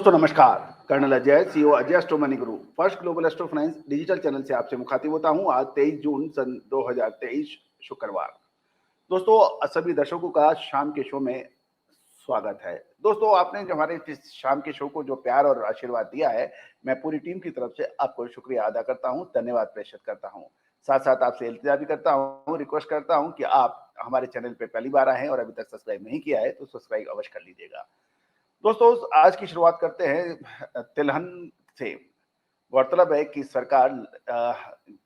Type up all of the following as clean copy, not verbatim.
दोस्तों नमस्कार। Colonel Ajay, CEO Ajay astro money Guru, first global astro finance digital channel से आपसे मुखातिब होता हूं। आज 23 जून सन 2023 शुक्रवार। दोस्तों सभी दर्शकों का शाम के शो में स्वागत है। दोस्तों आपने जो हमारे इस शाम के शो को जो प्यार और आशीर्वाद दिया है, मैं पूरी टीम की तरफ से आपको शुक्रिया अदा करता हूं, धन्यवाद प्रेषित करता हूं। साथ साथ आपसे इल्तिजा भी करता हूं, रिक्वेस्ट करता हूं कि आप हमारे चैनल पे पहली बार आए हैं और अभी तक सब्सक्राइब नहीं किया है तो सब्सक्राइब अवश्य कर लीजिएगा। दोस्तों आज की शुरुआत करते हैं तिलहन से। गौरतलब है कि सरकार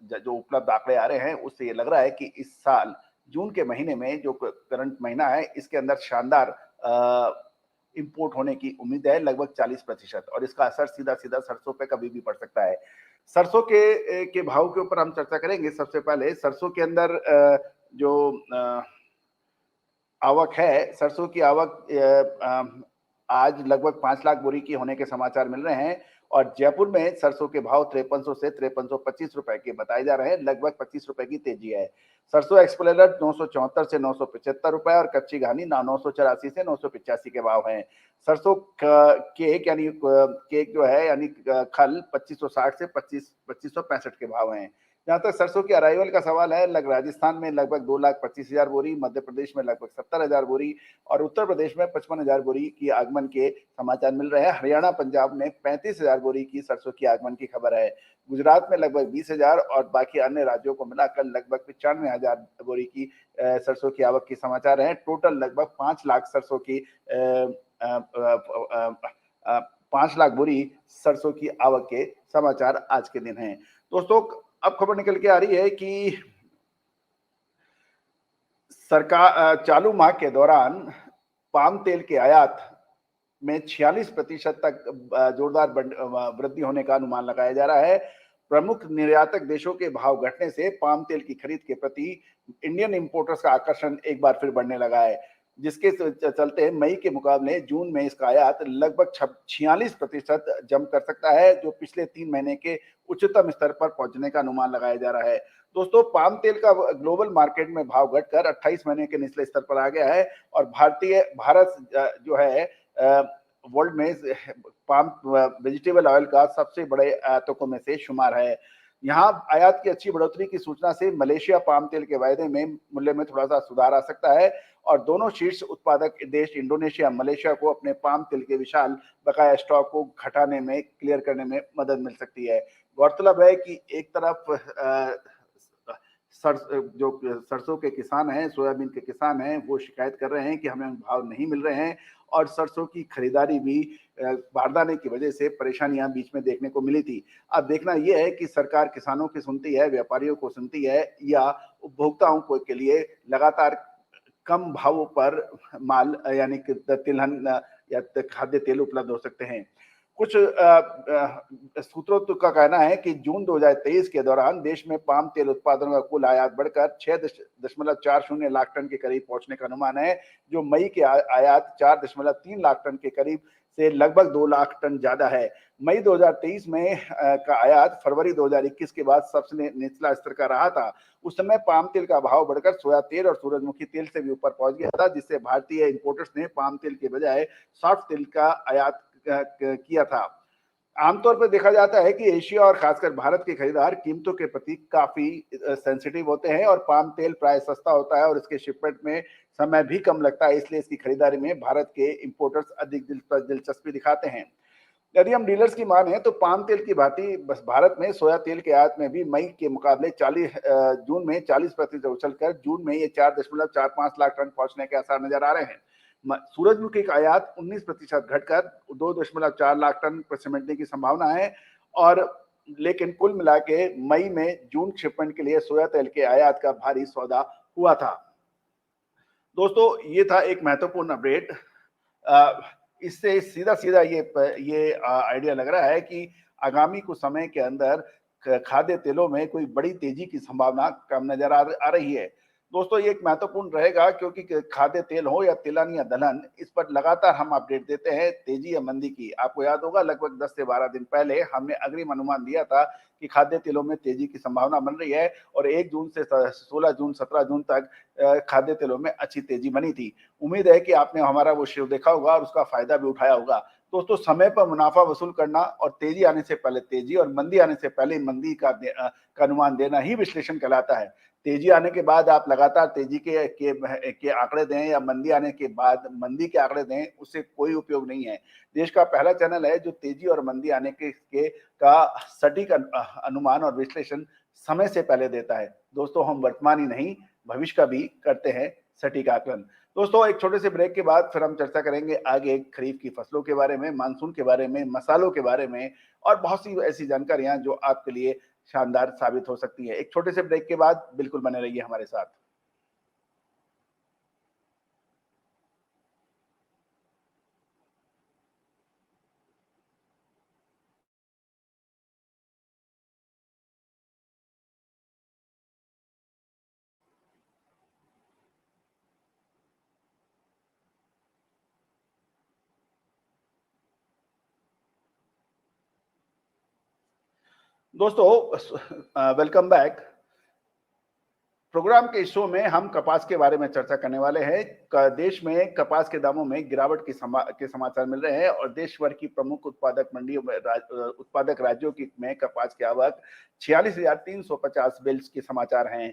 जो उपलब्ध आंकड़े आ रहे हैं उससे ये लग रहा है कि इस साल जून के महीने में जो करंट महीना है इसके अंदर शानदार इंपोर्ट होने की उम्मीद है, लगभग 40%, और इसका असर सीधा सीधा सरसों पे कभी भी पड़ सकता है। सरसों के भाव के ऊपर हम चर्चा करेंगे। सबसे पहले सरसों के अंदर जो आवक है, सरसों की आवक आज लगभग 5 लाख बोरी की होने के समाचार मिल रहे हैं और जयपुर में सरसों के भाव 5300 से 5325 रुपए के बताए जा रहे हैं, लगभग 25 रुपए की तेजी है। सरसों एक्सप्लेनेड 974 से 975 रुपए और कच्ची घानी 984 से 985 के भाव हैं। सरसों केक यानी केक जो है यानी खल 2560 से 2565 के भाव हैं। जहां तक सरसों की अराइवल का सवाल है, राजस्थान में लगभग 2,25,000 बोरी, मध्य प्रदेश में लगभग 70,000 बोरी और उत्तर प्रदेश में 55,000 बोरी की आगमन के समाचार मिल रहे हैं। हरियाणा पंजाब में 35,000 बोरी की सरसों की आगमन की खबर है। गुजरात में लगभग 20,000 और बाकी अन्य राज्यों को मिलाकर लगभग 95,000 बोरी की सरसों की आवक की समाचार है। टोटल लगभग 5 लाख सरसों की 5 लाख बोरी सरसों की आवक के समाचार आज के दिन हैं। दोस्तों अब खबर निकल के आ रही है कि सरकार चालू माह के दौरान पाम तेल के आयात में 46% तक जोरदार वृद्धि होने का अनुमान लगाया जा रहा है। प्रमुख निर्यातक देशों के भाव घटने से पाम तेल की खरीद के प्रति इंडियन इंपोर्टर्स का आकर्षण एक बार फिर बढ़ने लगा है, जिसके चलते मई के मुकाबले जून में इसका आयात लगभग 46% जंप कर सकता है, जो पिछले 3 महीने के उच्चतम स्तर पर पहुंचने का अनुमान लगाया जा रहा है। दोस्तों पाम तेल का ग्लोबल मार्केट में भाव घटकर 28 महीने के निचले स्तर पर आ गया है और भारत जो है वर्ल्ड में पाम वेजिटेबल ऑयल का सबसे बड़े आयातकों में से शुमार है। यहाँ आयात की अच्छी बढ़ोतरी की सूचना से मलेशिया पाम तेल के वायदे में मूल्य में थोड़ा सा सुधार आ सकता है और दोनों शीर्ष उत्पादक देश इंडोनेशिया मलेशिया को अपने पाम तेल के विशाल बकाया स्टॉक को घटाने में क्लियर करने में मदद मिल सकती है। गौरतलब है कि एक तरफ जो सरसों के किसान हैं, सोयाबीन के किसान हैं, वो शिकायत कर रहे हैं कि हमें भाव नहीं मिल रहे हैं और सरसों की खरीदारी भी बारदाने की वजह से परेशानियां बीच में देखने को मिली थी। अब देखना यह है कि सरकार किसानों की सुनती है, व्यापारियों को सुनती है या उपभोक्ताओं को के लिए लगातार कम भावों पर माल यानी कि तिलहन या खाद्य तेल उपलब्ध हो सकते हैं। कुछ सूत्रों का कहना है कि जून 2023 के दौरान देश में पाम तेल उत्पादन का कुल आयात बढ़कर 6.40 लाख टन के करीब पहुंचने का अनुमान है, जो मई के आयात 4.3 लाख टन के करीब से लगभग 2 लाख टन ज्यादा है। मई 2023 में का आयात फरवरी 2021 के बाद सबसे निचला स्तर का रहा था। उस समय पाम तेल का भाव बढ़कर सोया तेल और सूरजमुखी तेल से भी ऊपर पहुंच गया था, जिससे भारतीय इंपोर्टर्स ने पाम तेल के बजाय सॉफ्ट तेल का आयात किया था। आमतौर पर देखा जाता है कि एशिया और खासकर भारत के खरीदार कीमतों के प्रति काफी सेंसिटिव होते हैं और पाम तेल प्राय सस्ता होता है और इसके शिपमेंट में समय भी कम लगता है, इसलिए इसकी खरीदारी में भारत के इंपोर्टर्स अधिक दिलचस्पी दिखाते हैं। यदि हम डीलर्स की माने तो पाम तेल की भांति बस भारत में सोया तेल के आयात में भी मई के मुकाबले जून में 40% उछलकर जून में ये 4.45 लाख टन पहुंचने के आसार नजर आ रहे हैं। सूरजमुखी का आयात 19% घटकर 2.4 लाख टन पर सिमटने की संभावना है और लेकिन कुल मिला के मई में जून शिपमेंट के लिए सोया तेल के आयात का भारी सौदा हुआ था। दोस्तों ये था एक महत्वपूर्ण अपडेट। इससे सीधा सीधा ये आइडिया लग रहा है कि आगामी कुछ समय के अंदर खाद्य तेलों में कोई बड़ी तेजी की संभावना कम नजर आ रही है। दोस्तों ये एक महत्वपूर्ण रहेगा क्योंकि खाद्य तेल हो या तिलहन या दलहन, इस पर लगातार हम अपडेट देते हैं तेजी या मंदी की। आपको याद होगा लगभग 10 से 12 दिन पहले हमने अग्रिम अनुमान दिया था कि खाद्य तेलों में तेजी की संभावना बन रही है और 1 जून से 16 जून 17 जून तक खाद्य तेलों में अच्छी तेजी बनी थी। उम्मीद है कि आपने हमारा वो शो देखा होगा और उसका फायदा भी उठाया होगा। दोस्तों समय पर मुनाफा वसूल करना और तेजी आने से पहले तेजी और मंदी आने से पहले मंदी का अनुमान देना ही विश्लेषण कहलाता है। तेजी आने के बाद आप लगातार तेजी के आंकड़े दें या मंदी आने के बाद मंदी के आंकड़े दें, उससे कोई उपयोग नहीं है। देश का पहला चैनल है जो तेजी और मंदी आने के का सटीक अनुमान और विश्लेषण समय से पहले देता है। दोस्तों, हम वर्तमान ही नहीं, भविष्य का भी करते हैं सटीक आकलन। दोस्तों, एक छोटे से ब्रेक के बाद फिर हम चर्चा करेंगे आगे खरीफ की फसलों के बारे में, मानसून के बारे में, मसालों के बारे में और बहुत सी ऐसी जानकारियां जो आपके लिए शानदार साबित हो सकती है। एक छोटे से ब्रेक के बाद बिल्कुल बने रहिए हमारे साथ। दोस्तों, वेलकम बैक। प्रोग्राम के इस शो में हम कपास के बारे में चर्चा करने वाले हैं। देश में कपास के दामों में गिरावट के समाचार मिल रहे हैं और देश भर की प्रमुख उत्पादक मंडियों में उत्पादक राज्यों की में कपास की आवक 46,350 बेल्स के समाचार हैं।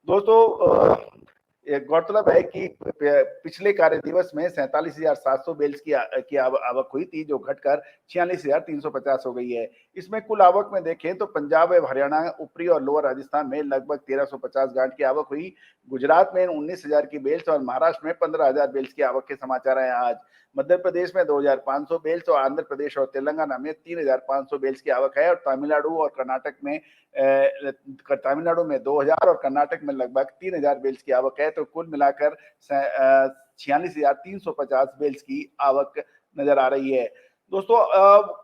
दोस्तों, गौरतलब है कि पिछले कार्य दिवस में 47,700 बेल्स की आवक हुई थी, जो घटकर 46,350 हो गई है। इसमें कुल आवक में देखें तो पंजाब एवं हरियाणा, ऊपरी और लोअर राजस्थान में लगभग 1350 गांठ की आवक हुई। गुजरात में 19,000 की बेल्स और महाराष्ट्र में 15,000 बेल्स की आवक के समाचार हैं आज। मध्य प्रदेश में 2,500 बेल्स और आंध्र प्रदेश और तेलंगाना में 3,500 बेल्स की आवक है और तमिलनाडु और कर्नाटक में 2,000 और कर्नाटक में लगभग 3,000 बेल्स की आवक है। तो कुल मिलाकर 46,350 बेल्स की आवक नजर आ रही है। दोस्तों,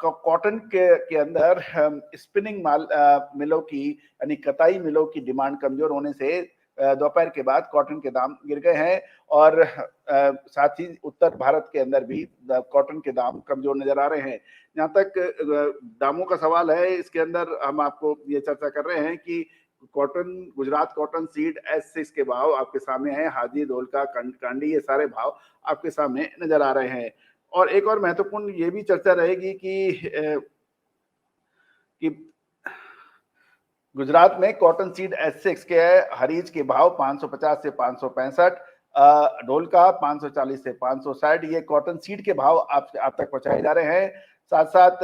कॉटन के अंदर स्पिनिंग मिलों की यानी कताई मिलों की डिमांड कमजोर होने से दोपहर के बाद कॉटन के दाम गिर गए हैं और साथ ही उत्तर भारत के अंदर भी कॉटन के दाम कमजोर नजर आ रहे हैं। जहां तक दामों का सवाल है, इसके अंदर हम आपको ये चर्चा कर रहे हैं कि गुजरात कॉटन सीड S6 के भाव आपके सामने हैं। हाजी, धोलका, कांडी, ये सारे भाव आपके सामने नजर आ रहे हैं। और एक और महत्वपूर्ण ये भी चर्चा रहेगी कि गुजरात में कॉटन सीड S6 के हरीज के भाव 550 से 565, ढोलका 540 से 560, ये कॉटन सीड के भाव आप तक पहुंचाए जा रहे हैं। साथ साथ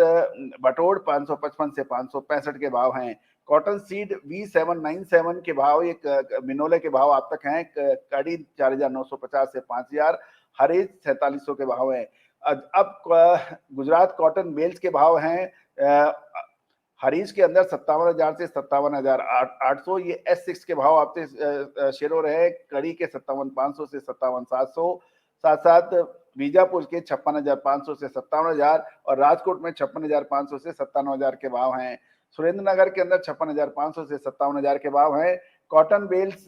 बटोड़ 555 से 565 के भाव हैं। कॉटन सीड V797 के भाव, एक मिनोले के भाव आप तक हैं। कड़ी 4,950 से 5,000, हरीज 4,700 के भाव हैं। अब गुजरात कॉटन बेल्स के भाव हैं। हरीज के अंदर 57,000 से 57,800, ये S6 के भाव आपसे शेयर हो रहे हैं। कड़ी के 57,500 से 57,700, साथ साथ बीजापुर के 56,500 से 57,000 और राजकोट में 56,500 से 57,000 के भाव हैं। सुरेंद्रनगर के अंदर 56,500 से 57,000 के भाव हैं। कॉटन बेल्स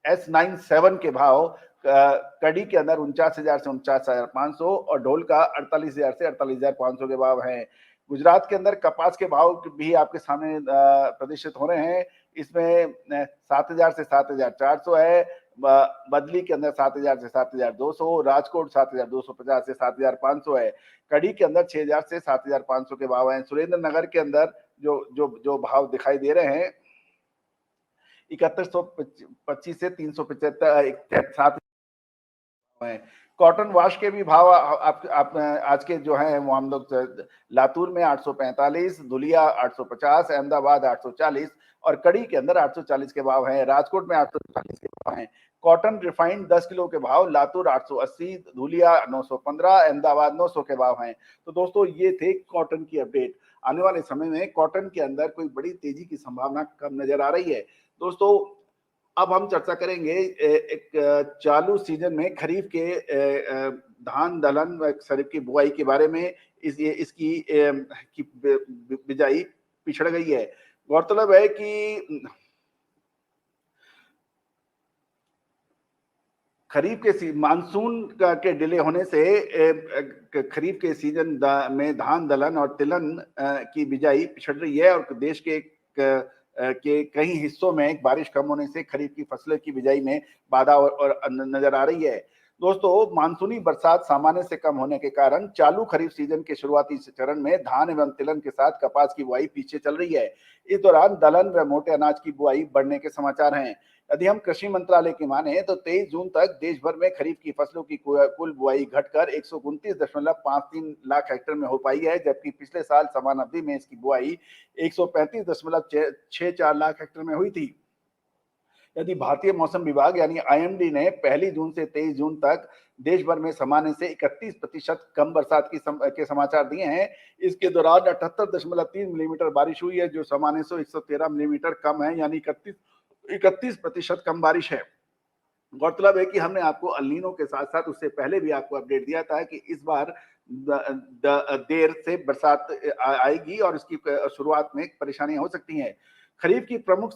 S97 के भाव कड़ी के अंदर 49,000 से 49,500 और ढोल का 48,000 से 48,500 के भाव हैं। गुजरात के अंदर कपास के भाव भी आपके सामने प्रदर्शित हो रहे हैं। इसमें 7,000 से 7,400 है। बदली के अंदर 7,000 से 7,200, राजकोट 7,250 से 7,500 है। कड़ी के अंदर 6,000 से 7,500 के भाव हैं। सुरेंद्रनगर के अंदर जो भाव दिखाई दे रहे हैं 7125 से 375 है। कॉटन वाश के भी भाव आप आज के जो है वो हम लोग लातूर में 845, धुलिया 850, अहमदाबाद 840 और कड़ी के अंदर 840 के भाव हैं। राजकोट में 840 के भाव हैं। कॉटन रिफाइंड 10 किलो के भाव लातूर 880, धुलिया 915, अहमदाबाद 900 के भाव हैं। तो दोस्तों, ये थे कॉटन की अपडेट। आने वाले समय में कॉटन के अंदर कोई बड़ी तेजी की संभावना कम नजर आ रही है। दोस्तों, अब हम चर्चा करेंगे एक चालू सीजन में खरीफ के धान दलहन व खरीफ की बुआई के बारे में। इसकी बिजाई पिछड़ गई है। गौरतलब है कि खरीफ के मानसून के डिले होने से खरीफ के सीजन में धान दलहन और तिलहन की बिजाई पिछड़ रही है और देश के कई हिस्सों में बारिश कम होने से खरीफ की फसलों की बिजाई में बाधा और नजर आ रही है। दोस्तों, मानसूनी बरसात सामान्य से कम होने के कारण चालू खरीफ सीजन के शुरुआती चरण में धान एवं तिलहन के साथ कपास की बुआई पीछे चल रही है। इस दौरान दलहन व मोटे अनाज की बुआई बढ़ने के समाचार हैं। यदि हम कृषि मंत्रालय की माने तो 23 जून तक देश भर में खरीफ की फसलों की कुल बुआई घटकर 129.53 लाख हेक्टेयर में हो पाई है, जबकि पिछले साल समान अवधि में इसकी बुआई 135.64 लाख हेक्टेयर में हुई थी। यदि भारतीय मौसम विभाग यानी आईएमडी ने 1 जून से 23 जून तक देश भर में सामान्य से 31% कम बरसात के समाचार दिए हैं। इसके दौरान 78.3 मिलीमीटर बारिश हुई है, जो सामान्य से 113 मिलीमीटर कम है, यानी 31% कम बारिश है। गौरतलब है कि हमने आपको अल नीनो के साथ साथ उससे पहले भी आपको अपडेट दिया था कि इस बार देर से बरसात आएगी और इसकी शुरुआत में परेशानियां हो सकती हैं। खरीफ की प्रमुख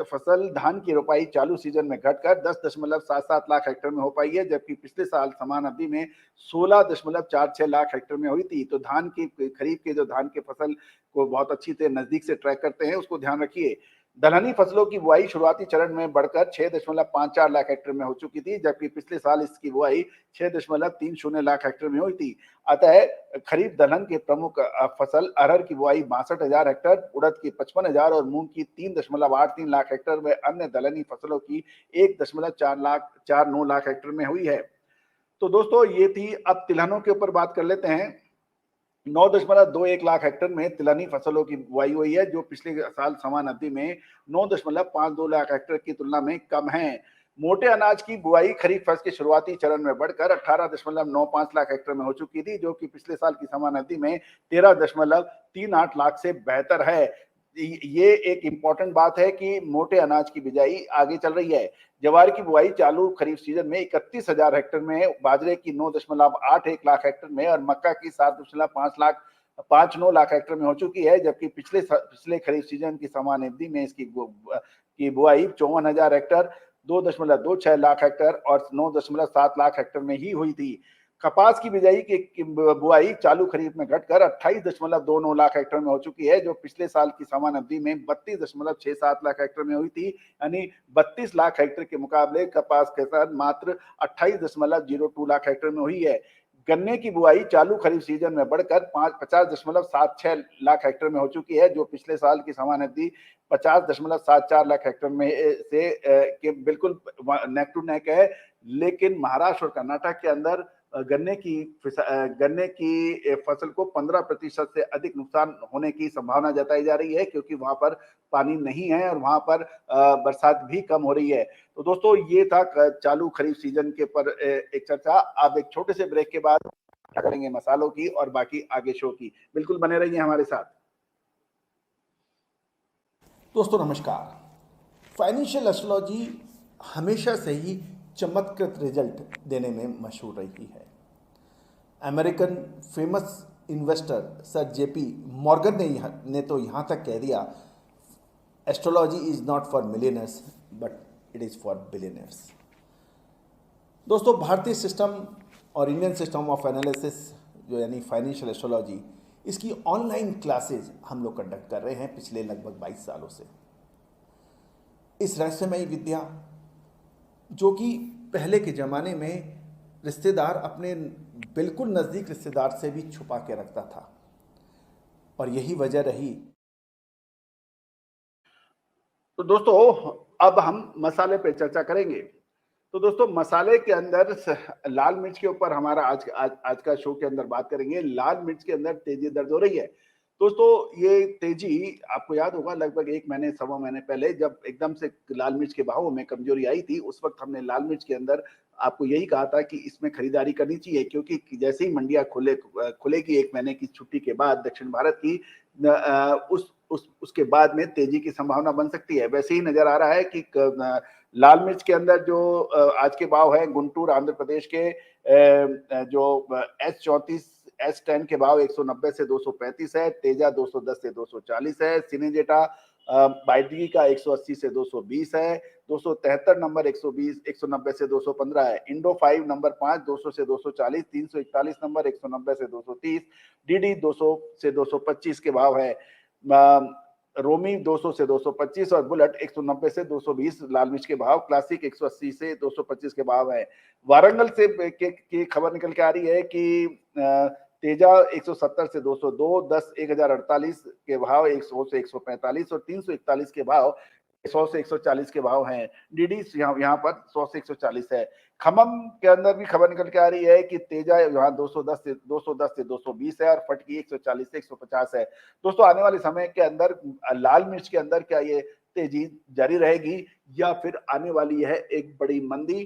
फसल धान की रोपाई चालू सीजन में घटकर 10.77 लाख हेक्टेयर में हो पाई है, जबकि पिछले साल समान अवधि में 16.46 लाख हेक्टेयर में हुई थी। तो धान की खरीफ के जो धान के फसल को बहुत अच्छी से नजदीक से ट्रैक करते हैं, उसको ध्यान रखिए। दलहनी फसलों की बुआई शुरुआती चरण में बढ़कर 6.54 लाख हेक्टेयर में हो चुकी थी, जबकि पिछले साल इसकी बुआई 6.30 लाख हेक्टेयर में हुई थी। अतः खरीफ दलहन के प्रमुख फसल अरहर की बुआई 62,000 हेक्टेयर, उड़द की 55,000 और मूंग की 3.83 लाख हेक्टेयर व अन्य दलहनी फसलों की 1.49 लाख हेक्टेयर में हुई है। तो दोस्तों, ये थी। अब तिलहनों के ऊपर बात कर लेते हैं। 9.21 लाख हेक्टेयर में तिलहनी फसलों की बुआई हुई है, जो पिछले साल समान अवधि में 9.52 लाख हेक्टेयर की तुलना में कम है। मोटे अनाज की बुआई खरीफ फसल के शुरुआती चरण में बढ़कर 18.95 लाख हेक्टेयर में हो चुकी थी, जो कि पिछले साल की समान अवधि में 13.38 लाख से बेहतर है। ये एक इंपॉर्टेंट बात है कि मोटे अनाज की बिजाई आगे चल रही है। जवार की बुआई चालू खरीफ सीजन में 31,000 हेक्टेयर में, बाजरे की 9.81 लाख हेक्टेयर में और मक्का की 7.59 लाख हेक्टेयर में हो चुकी है, जबकि पिछले खरीफ सीजन की समान अवधि में इसकी बुआई 54,000 हेक्टेयर, 2.26 लाख हेक्टेयर और 9.7 लाख हेक्टेयर में ही हुई थी। कपास की बिजाई की बुआई चालू खरीफ में घटकर 28.29 लाख हेक्टेयर में हो चुकी है, जो पिछले साल की समान अवधि में 32.67 लाख हेक्टेयर में हुई थी। यानी 32 लाख हेक्टेयर के मुकाबले कपास के साथ मात्र 28.02 लाख हेक्टेयर में हुई है। गन्ने की बुआई चालू खरीफ सीजन में बढ़कर 50.76 लाख हेक्टेयर में हो चुकी है, जो पिछले साल की समान अवधि 50.74 लाख हेक्टेयर में से के बिल्कुल नेक टू नेक है। लेकिन महाराष्ट्र और कर्नाटक के अंदर गन्ने की फसल को 15% से अधिक नुकसान होने की संभावना जताई जा रही है, क्योंकि वहां पर पानी नहीं है और वहां पर बरसात भी कम हो रही है। तो दोस्तों, ये था चालू खरीफ सीजन के पर एक चर्चा। अब एक छोटे से ब्रेक के बाद करेंगे मसालों की और बाकी आगे शो की। बिल्कुल बने रहिए हमारे साथ। दोस्तों नमस्कार। फाइनेंशियल एस्ट्रोलॉजी हमेशा से ही चमत्कृत रिजल्ट देने में मशहूर रही है। American famous investor sir JP Morgan ने तो यहाँ तक कह दिया, astrology is not for millionaires but it is for billionaires. दोस्तों, भारतीय सिस्टम और इंडियन सिस्टम ऑफ एनालिसिस जो यानी फाइनेंशियल एस्ट्रोलॉजी, इसकी ऑनलाइन क्लासेज हम लोग कंडक्ट कर रहे हैं पिछले लगभग 22 सालों से। इस रहस्यमयी विद्या जो कि पहले के ज़माने में रिश्तेदार अपने बिल्कुल नज़दीक रिश्तेदार से भी छुपा के रखता था, और यही वजह रही। तो दोस्तों, अब हम मसाले पे चर्चा करेंगे। तो दोस्तों, मसाले के अंदर लाल मिर्च के ऊपर हमारा आज का शो के अंदर बात करेंगे। लाल मिर्च के अंदर तेजी दर्ज हो रही है। दोस्तों, ये तेजी आपको याद होगा लगभग 1 महीने सवा महीने पहले जब एकदम से लाल मिर्च के भावों में कमजोरी आई थी, उस वक्त हमने लाल मिर्च के अंदर आपको यही कहा था कि इसमें खरीदारी करनी चाहिए, क्योंकि जैसे ही मंडियां खुलेगी 1 महीने की छुट्टी के बाद दक्षिण भारत की, उसके बाद में तेजी की संभावना बन सकती है। वैसे ही नजर आ रहा है कि लाल मिर्च के अंदर जो आज के भाव है, गुंटूर आंध्र प्रदेश के जो S34 S10 के भाव 190 से 235 है, तेजा 210 से 240 है, सिनेजेटा बाइडगी का 180 से 220 है, 273 नंबर 120 190 से 215 है, इंडो 5 नंबर 5 200 से 240, 341 नंबर 190 से 230, डीडी 200 से 225 के भाव है। रोमी 200 से 225 और बुलेट 190 से 220 लाल मिर्च के भाव, क्लासिक 180 से 225 के भाव हैं। वारंगल से की खबर निकल के आ रही है कि तेजा 170 से 202, 10 1048 के भाव, 100 से 145 और 341 के भाव, 100 से 140 के भाव हैं। डीडी यहाँ पर 100 से 140 है। खम्मम के अंदर भी खबर निकल के आ रही है कि तेजा यहाँ 210 से 220 है और फटकी 140 से 150 है। दोस्तों आने वाले समय के अंदर लाल मिर्च के अंदर क्या ये तेजी जारी रहेगी या फिर आने वाली है एक बड़ी मंदी?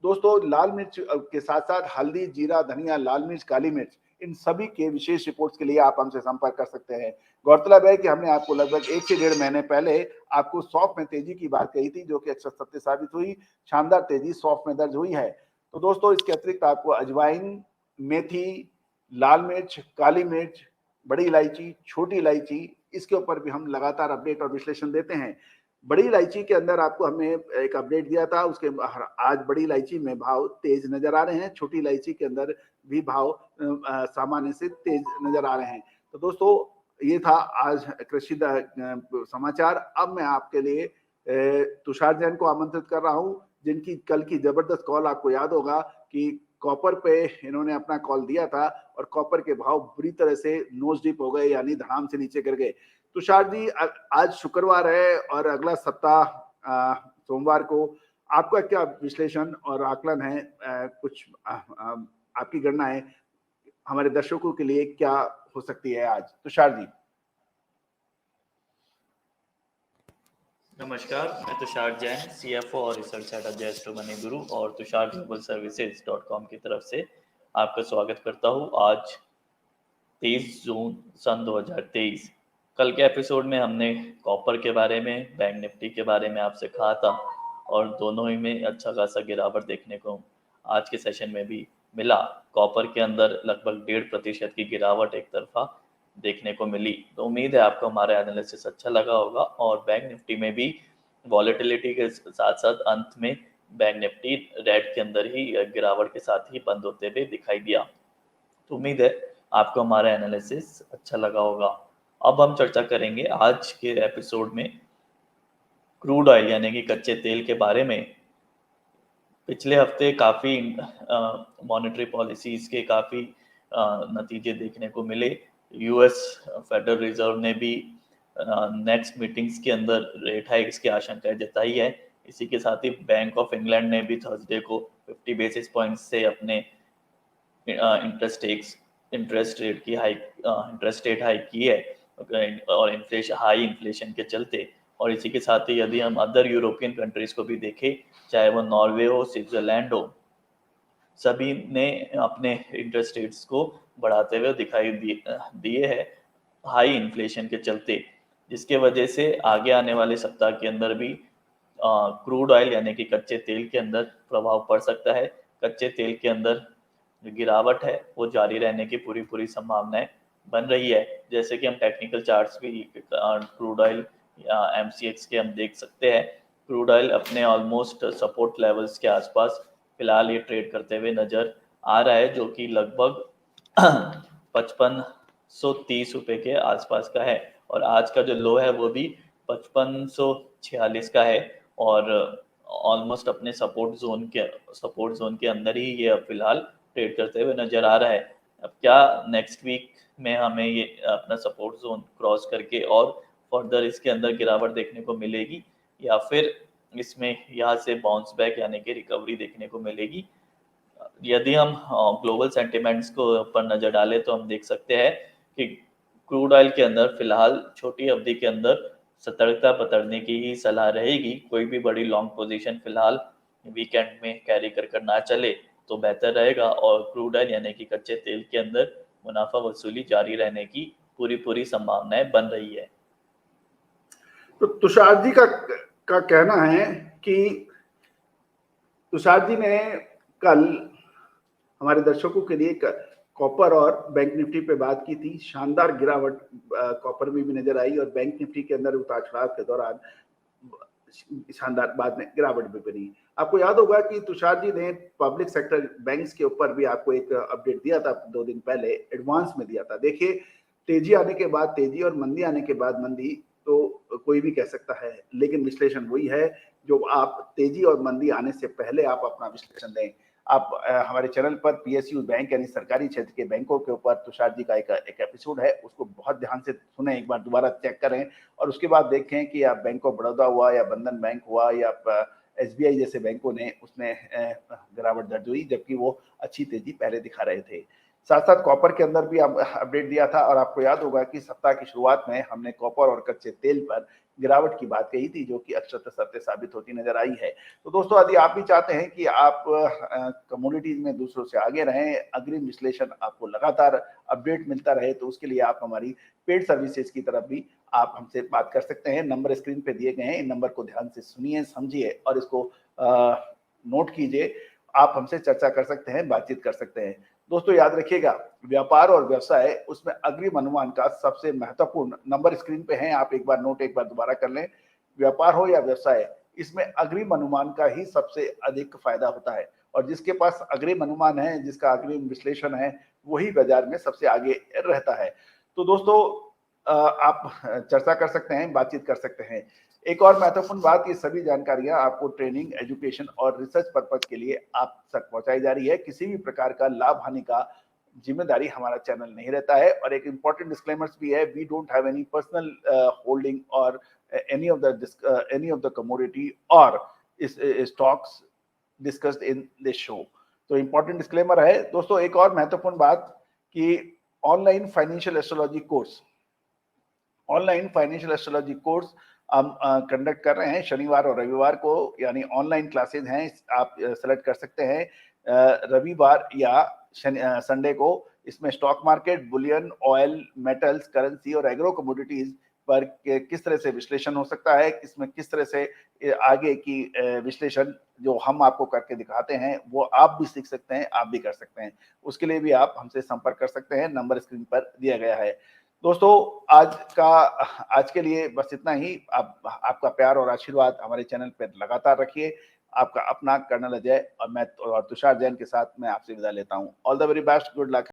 दोस्तों लाल मिर्च के साथ साथ हल्दी, जीरा, धनिया, लाल मिर्च, काली मिर्च, इन सभी के विशेष रिपोर्ट्स के लिए आप हमसे संपर्क कर सकते हैं। गौरतलब है कि हमने आपको लगभग 1 से 1.5 महीने पहले आपको सौंफ में तेजी की बात कही थी, जो कि अक्षर सत्य साबित हुई। शानदार तेजी सौंफ में दर्ज हुई है। तो दोस्तों इसके अतिरिक्त आपको अजवाइन, मेथी, लाल मिर्च, काली मिर्च, बड़ी इलायची, छोटी इलायची, इसके ऊपर भी हम लगातार अपडेट और विश्लेषण देते हैं। बड़ी इलायची के अंदर आपको हमने एक अपडेट दिया था, उसके आज बड़ी इलायची में भाव तेज नजर आ रहे हैं। छोटी इलायची के अंदर भी भाव सामान्य से तेज नजर आ रहे हैं। तो दोस्तों ये था आज कृषि समाचार। अब मैं आपके लिए तुषार जैन को आमंत्रित कर रहा हूं, जिनकी कल की जबरदस्त कॉल आपको याद होगा कि कॉपर पे इन्होंने अपना कॉल दिया था और कॉपर के भाव बुरी तरह से नोज डिप हो गए, यानी धड़ाम से नीचे गिर गए। तुषार जी, आज शुक्रवार है और अगला सप्ताह सोमवार को आपका क्या विश्लेषण और आकलन है? कुछ आपकी गणनाएं हमारे दर्शकों के लिए क्या हो सकती है आज? तुषार जी। नमस्कार, मैं तुषार जैन, CFO और रिसर्च हेड जयस टू मनी गुरु और तुषार ग्लोबल सर्विसेज.com की तरफ से आपका स्वागत करता हूँ। आज 23 जून सन 2023। कल के एपिसोड में हमने कॉपर के बारे में, बैंक निफ्टी के बारे में आपसे कहा था और दोनों ही में अच्छा खासा गिरावट देखने को आज के सेशन में भी मिला। कॉपर के अंदर लगभग 1.5% की गिरावट एक तरफा देखने को मिली। तो उम्मीद है आपको हमारा एनालिसिस अच्छा लगा होगा। और बैंक निफ्टी में भी वॉलेटिलिटी के साथ साथ अंत में बैंक निफ्टी रेड के अंदर ही गिरावट के साथ ही बंद होते हुए दिखाई दिया। तो उम्मीद है आपको हमारा एनालिसिस अच्छा लगा होगा। अब हम चर्चा करेंगे आज के एपिसोड में क्रूड ऑयल यानी कि कच्चे तेल के बारे में। पिछले हफ्ते काफ़ी मॉनेटरी पॉलिसीज के काफ़ी नतीजे देखने को मिले। यूएस फेडरल रिजर्व ने भी नेक्स्ट मीटिंग्स के अंदर रेट हाइक्स की आशंकाएं जताई है। इसी के साथ ही बैंक ऑफ इंग्लैंड ने भी थर्सडे को 50 बेसिस पॉइंट्स से अपने इंटरेस्ट रेट हाइक की है और हाई इन्फ्लेशन के चलते। और इसी के साथ ही यदि हम अदर यूरोपियन कंट्रीज को भी देखें, चाहे वो नॉर्वे हो, स्विट्जरलैंड हो, सभी ने अपने इंटरेस्ट रेट्स को बढ़ाते हुए दिखाई दिए है हाई इन्फ्लेशन के चलते, जिसके वजह से आगे आने वाले सप्ताह के अंदर भी क्रूड ऑयल यानी कि कच्चे तेल के अंदर प्रभाव पड़ सकता है। कच्चे तेल के अंदर जो गिरावट है वो जारी रहने की पूरी संभावनाएं बन रही है। जैसे कि हम टेक्निकल चार्ट्स भी क्रूड ऑयल या MCX के हम देख सकते हैं। क्रूड ऑयल अपने ऑलमोस्ट सपोर्ट लेवल्स के आसपास फिलहाल ये ट्रेड करते हुए नजर आ रहा है, जो कि लगभग 5530 रुपए के आसपास का है। और आज का जो लो है वो भी 5546 का है और ऑलमोस्ट अपने सपोर्ट जोन के अंदर ही ये अब फिलहाल ट्रेड करते हुए नजर आ रहा है। अब क्या नेक्स्ट वीक में हमें ये अपना सपोर्ट जोन क्रॉस करके और फर्दर इसके अंदर गिरावट देखने को मिलेगी या फिर इसमें यहाँ से बाउंस बैक यानी कि रिकवरी देखने को मिलेगी? यदि हम ग्लोबल सेंटिमेंट्स को पर नजर डालें तो हम देख सकते हैं कि क्रूड ऑयल के अंदर फिलहाल छोटी अवधि के अंदर सतर्कता बरतने की ही सलाह रहेगी। कोई भी बड़ी लॉन्ग पोजीशन फिलहाल वीकेंड में कैरी कर ना चले तो बेहतर रहेगा और क्रूड ऑयल यानी कि कच्चे तेल के अंदर मुनाफा वसूली जारी रहने की पूरी संभावनाएं बन रही है। तो तुषार जी का कहना है कि तुषार जी ने कल हमारे दर्शकों के लिए कॉपर और बैंक निफ्टी पे बात की थी। शानदार गिरावट कॉपर में भी नजर आई और बैंक निफ्टी के अंदर उतार चढ़ाव के दौरान शानदार बाद में गिरावट भी बनी। आपको याद होगा कि तुषार जी ने पब्लिक सेक्टर बैंक्स के ऊपर भी आपको एक अपडेट दिया था 2 दिन पहले, एडवांस में दिया था। देखिए तेजी आने के बाद तेजी और मंदी आने के बाद मंदी तो कोई भी कह सकता है, लेकिन विश्लेषण वही है जो आप तेजी और मंदी आने से पहले आप अपना विश्लेषण दें। आप हमारे चैनल पर पीएसयू बैंक यानी सरकारी क्षेत्र के बैंकों के ऊपर तुषार जी का एक एपिसोड है, उसको बहुत ध्यान से सुने, एक बार दोबारा चेक करें और उसके बाद देखें कि आप बैंक ऑफ बड़ौदा हुआ या बंधन बैंक हुआ या एसबीआई जैसे बैंकों ने उसमें गिरावट दर्ज हुई, जबकि वो अच्छी तेजी पहले दिखा रहे थे। साथ साथ कॉपर के अंदर भी अपडेट दिया था और आपको याद होगा कि सप्ताह की शुरुआत में हमने कॉपर और कच्चे तेल पर गिरावट की बात कही थी, जो कि अक्षरशः सत्य साबित होती नजर आई है। तो दोस्तों, यदि आप भी चाहते हैं कि आप कमोडिटीज में दूसरों से आगे रहें, अग्रिम विश्लेषण आपको लगातार अपडेट मिलता रहे, तो उसके लिए आप हमारी पेड सर्विसेज की तरफ भी आप हमसे बात कर सकते हैं। नंबर स्क्रीन पे दिए गए हैं, इन नंबर को ध्यान से सुनिए, समझिए और इसको नोट कीजिए। आप हमसे चर्चा कर सकते हैं, बातचीत कर सकते हैं। दोस्तों याद रखिएगा, व्यापार और व्यवसाय उसमें अग्रिम अनुमान का सबसे महत्वपूर्ण नंबर स्क्रीन पे है, आप एक बार नोट एक बार दोबारा कर लें। व्यापार हो या व्यवसाय, इसमें अग्रिम अनुमान का ही सबसे अधिक फायदा होता है और जिसके पास अग्रिम अनुमान है, जिसका अग्रिम विश्लेषण है, वही बाजार में सबसे आगे रहता है। तो दोस्तों आप चर्चा कर सकते हैं, बातचीत कर सकते हैं। एक और महत्वपूर्ण बात, ये सभी जानकारियां आपको ट्रेनिंग, एजुकेशन और रिसर्च पर्पज के लिए आप तक पहुंचाई जा रही है। किसी भी प्रकार का लाभ हानि का जिम्मेदारी हमारा चैनल नहीं रहता है। और एक इंपॉर्टेंट डिस्क्लेमर्स भी है, we don't have any personal holding और any of the commodity or stocks discussed in this show। तो इंपॉर्टेंट डिस्क्लेमर है दोस्तों। एक और महत्वपूर्ण बात कि ऑनलाइन फाइनेंशियल एस्ट्रोलॉजी कोर्स हम कंडक्ट कर रहे हैं शनिवार और रविवार को, यानी ऑनलाइन क्लासेज हैं। आप सेलेक्ट कर सकते हैं रविवार या संडे को। इसमें stock market, Boolean, oil, metals, currency और एग्रो कमोडिटीज पर किस तरह से विश्लेषण हो सकता है, इसमें किस तरह से आगे की विश्लेषण जो हम आपको करके दिखाते हैं वो आप भी सीख सकते हैं, आप भी कर सकते हैं। उसके लिए भी आप हमसे संपर्क कर सकते हैं, नंबर स्क्रीन पर दिया गया है। दोस्तों आज के लिए बस इतना ही। आपका प्यार और आशीर्वाद हमारे चैनल पर लगातार रखिए। आपका अपना कर्नल अजय और मैं और तुषार जैन के साथ मैं आपसे विदा लेता हूं। All the very best, good luck.